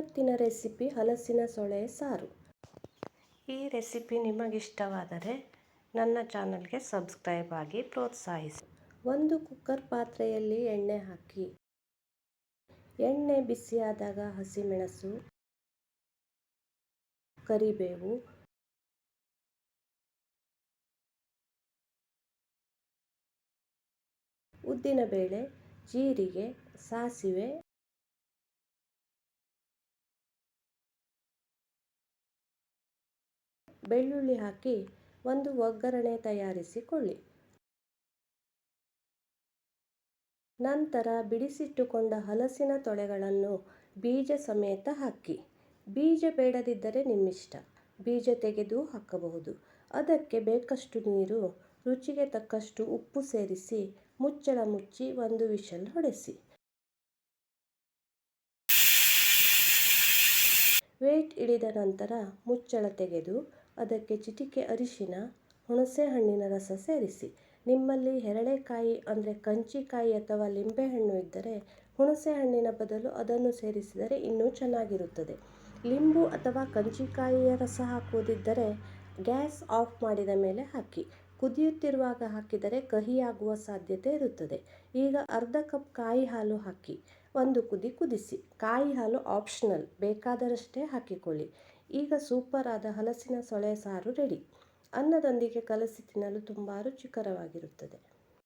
ಇವತ್ತಿನ ರೆಸಿಪಿ ಹಲಸಿನ ಸೊಳೆ ಸಾರು. ಈ ರೆಸಿಪಿ ನಿಮಗಿಷ್ಟವಾದರೆ ನನ್ನ ಚಾನಲ್ಗೆ ಸಬ್ಸ್ಕ್ರೈಬ್ ಆಗಿ ಪ್ರೋತ್ಸಾಹಿಸಿ. ಒಂದು ಕುಕ್ಕರ್ ಪಾತ್ರೆಯಲ್ಲಿ ಎಣ್ಣೆ ಹಾಕಿ, ಎಣ್ಣೆ ಬಿಸಿಯಾದಾಗ ಹಸಿಮೆಣಸು, ಕರಿಬೇವು, ಉದ್ದಿನಬೇಳೆ, ಜೀರಿಗೆ, ಸಾಸಿವೆ, ಬೆಳ್ಳುಳ್ಳಿ ಹಾಕಿ ಒಂದು ಒಗ್ಗರಣೆ ತಯಾರಿಸಿಕೊಳ್ಳಿ. ನಂತರ ಬಿಡಿಸಿಟ್ಟುಕೊಂಡ ಹಲಸಿನ ತೊಳೆಗಳನ್ನು ಬೀಜ ಸಮೇತ ಹಾಕಿ. ಬೀಜ ಬೇಡದಿದ್ದರೆ ನಿಮ್ಮಿಷ್ಟ, ಬೀಜ ತೆಗೆದು ಹಾಕಬಹುದು. ಅದಕ್ಕೆ ಬೇಕಷ್ಟು ನೀರು, ರುಚಿಗೆ ತಕ್ಕಷ್ಟು ಉಪ್ಪು ಸೇರಿಸಿ ಮುಚ್ಚಳ ಮುಚ್ಚಿ ಒಂದು ವಿಷಲ್ ಹೊಡೆಸಿ. ವೇಟ್ ಇಳಿದ ನಂತರ ಮುಚ್ಚಳ ತೆಗೆದು ಅದಕ್ಕೆ ಚಿಟಿಕೆ ಅರಿಶಿನ, ಹುಣಸೆ ಹಣ್ಣಿನ ರಸ ಸೇರಿಸಿ. ನಿಮ್ಮಲ್ಲಿ ಹೆರಳೆಕಾಯಿ ಅಂದರೆ ಕಂಚಿಕಾಯಿ ಅಥವಾ ಲಿಂಬೆಹಣ್ಣು ಇದ್ದರೆ ಹುಣಸೆ ಹಣ್ಣಿನ ಬದಲು ಅದನ್ನು ಸೇರಿಸಿದರೆ ಇನ್ನೂ ಚೆನ್ನಾಗಿರುತ್ತದೆ. ಲಿಂಬು ಅಥವಾ ಕಂಚಿಕಾಯಿಯ ರಸ ಹಾಕುವುದಿದ್ದರೆ ಗ್ಯಾಸ್ ಆಫ್ ಮಾಡಿದ ಮೇಲೆ ಹಾಕಿ. ಕುದಿಯುತ್ತಿರುವಾಗ ಹಾಕಿದರೆ ಕಹಿಯಾಗುವ ಸಾಧ್ಯತೆ ಇರುತ್ತದೆ. ಈಗ ಅರ್ಧ ಕಪ್ ಕಾಯಿ ಹಾಲು ಹಾಕಿ ಒಂದು ಕುದಿ ಕುದಿಸಿ. ಕಾಯಿ ಹಾಲು ಆಪ್ಷನಲ್, ಬೇಕಾದರಷ್ಟೇ ಹಾಕಿಕೊಳ್ಳಿ. ಈಗ ಸೂಪರ್ ಆದ ಹಲಸಿನ ಸೊಳೆ ಸಾರು ರೆಡಿ. ಅನ್ನದೊಂದಿಗೆ ಕಲಸಿ ತಿನ್ನಲು ತುಂಬ ರುಚಿಕರವಾಗಿರುತ್ತದೆ.